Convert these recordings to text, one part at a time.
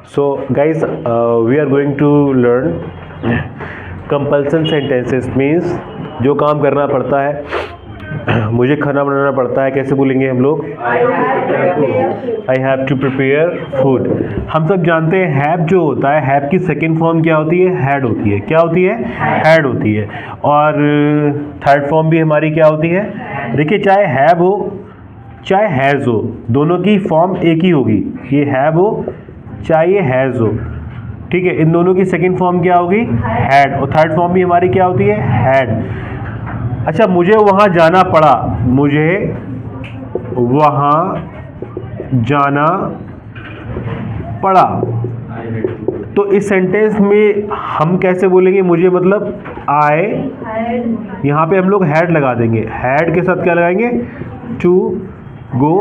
So guys, we are going to learn compulsion sentences means जो काम करना पड़ता है, मुझे खाना बनाना पड़ता है, कैसे बोलेंगे हम लोग? I have to prepare food. हम सब जानते हैं हैव जो होता है, हैव की सेकेंड फॉर्म क्या होती है? हैड होती है। क्या होती है? हैड होती है। और थर्ड फॉर्म भी हमारी क्या होती है? देखिए, चाहे हैव हो चाहे हैज़ हो, दोनों की फॉर्म एक ही होगी। ये हैव हो चाहे ये हैज़ हो, ठीक है। इन दोनों की सेकंड फॉर्म क्या होगी? हैड। और थर्ड फॉर्म भी हमारी क्या होती है? हैड। अच्छा, मुझे वहाँ जाना पड़ा, मुझे वहाँ जाना पड़ा, तो इस सेंटेंस में हम कैसे बोलेंगे? मुझे मतलब आई, यहाँ पे हम लोग हैड लगा देंगे। हैड के साथ क्या लगाएंगे? To go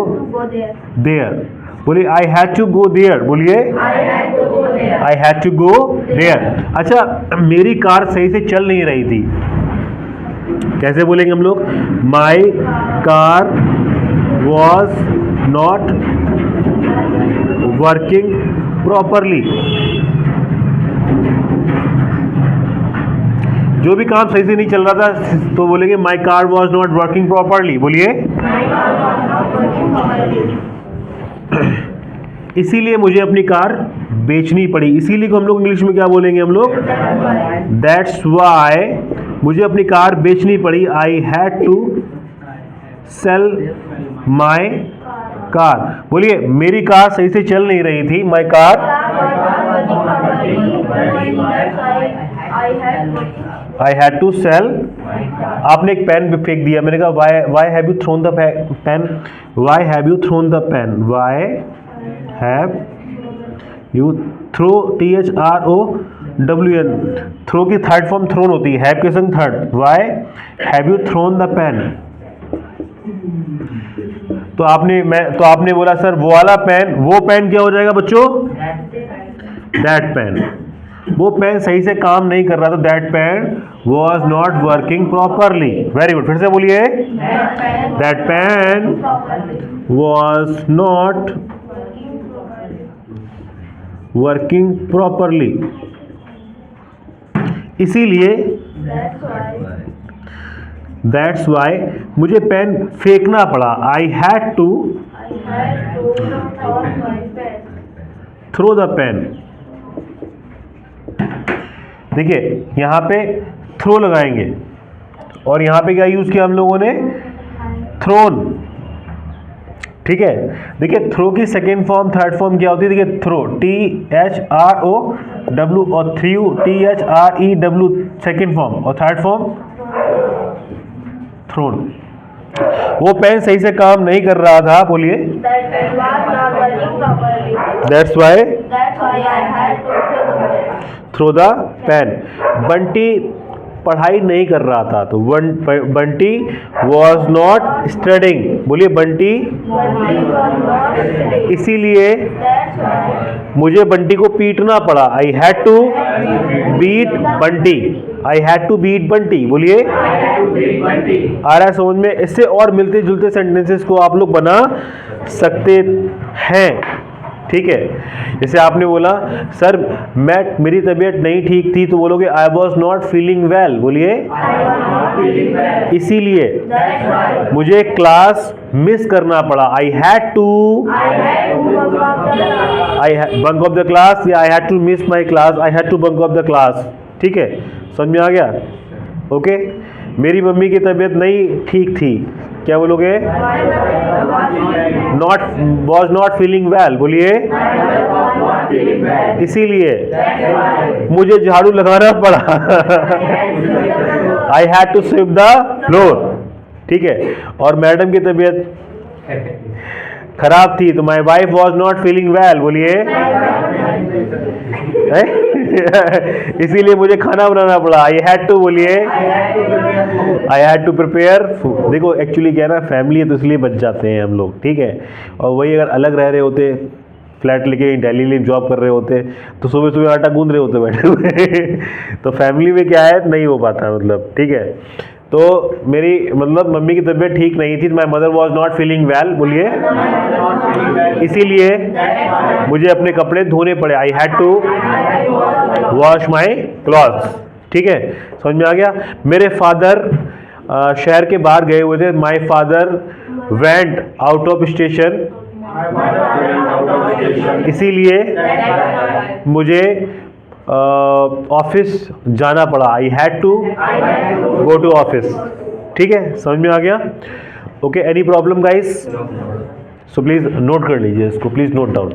there. बोलिए I had to go there. बोलिए I had to go there. अच्छा, मेरी कार सही से चल नहीं रही थी, कैसे बोलेंगे हम लोग? My car was not working properly. जो भी काम सही से नहीं चल रहा था तो बोलेंगे my car was not working properly. बोलिए इसीलिए मुझे अपनी कार बेचनी पड़ी। इसीलिए को हम लोग इंग्लिश में क्या बोलेंगे? हम लोग दैट्स वाई मुझे अपनी कार बेचनी पड़ी। I had to sell my car. बोलिए मेरी कार सही से चल नहीं रही थी। My car I had to sell. आपने एक पेन फेंक दिया, मैंने कहा why have you thrown the pen? Why have you thrown the pen? Why have you throw, THROWN। Throw की थर्ड फॉर्म थ्रोन होती है, हैव के संग third. Why have you thrown the pen? तो आपने बोला सर वो वाला पेन। वो पेन क्या हो जाएगा बच्चों? That pain. वो पेन सही से काम नहीं कर रहा था। That pen was not working properly. Very good. फिर से बोलिए that pen was not working properly. इसीलिए दैट्स वाई मुझे पेन फेंकना पड़ा। I had to throw the pen. देखिए यहाँ पे थ्रो लगाएंगे और यहाँ पे क्या यूज किया हम लोगों ने? थ्रोन। ठीक है। देखिए थ्रो की सेकेंड फॉर्म थर्ड फॉर्म क्या होती है? देखिए थ्रो THROW और थ्रू THREW सेकेंड फॉर्म, और थर्ड फॉर्म थ्रोन। वो पेन सही से काम नहीं कर रहा था। बोलिए that's why throw the pen. Bunty पढ़ाई नहीं कर रहा था, तो बंटी वॉज नॉट स्टडिंग। बोलिए बंटी, इसीलिए मुझे बंटी को पीटना पड़ा। I had to beat Bunty. I had to beat Bunty. बोलिए आ रहा है समझ में? इससे और मिलते जुलते सेंटेंसेस को आप लोग बना सकते हैं, ठीक है। जैसे आपने बोला सर मेरी तबीयत नहीं ठीक थी, तो बोलोगे I was not feeling well. बोलिए इसीलिए मुझे क्लास मिस करना पड़ा। I had to bunk off the class, या I had to miss my class. I had to bunk off the class. ठीक है, समझ में आ गया? ओके। मेरी मम्मी की तबीयत नहीं ठीक थी, क्या बोलोगे? Was not feeling well. बोलिए इसीलिए मुझे झाड़ू लगाना पड़ा। I had to sweep the floor. ठीक है। और मैडम की तबीयत खराब थी, तो my wife was not feeling well. बोलिए इसीलिए मुझे खाना बनाना पड़ा। I had to. बोलिए I had to prepare food. देखो एक्चुअली क्या है ना, फैमिली है तो इसलिए बच जाते हैं हम लोग, ठीक है। और वही अगर अलग रह रहे होते, फ्लैट लेके दिल्ली में जॉब कर रहे होते, तो सुबह सुबह आटा गूंद रहे होते बैठे हुए तो फैमिली में क्या है, नहीं हो पाता मतलब, ठीक है। तो मेरी मतलब मम्मी की तबीयत ठीक नहीं थी, my mother was not feeling well, बोलिए, इसीलिए मुझे अपने कपड़े धोने पड़े, I had to wash my clothes. ठीक है, समझ में आ गया। मेरे फादर शहर के बाहर गए हुए थे, my father went out of station, इसीलिए मुझे ऑफिस जाना पड़ा, I had to go to office. ठीक है, समझ में आ गया। Okay, any problem guys? So please note कर लीजिए इसको, प्लीज नोट डाउन।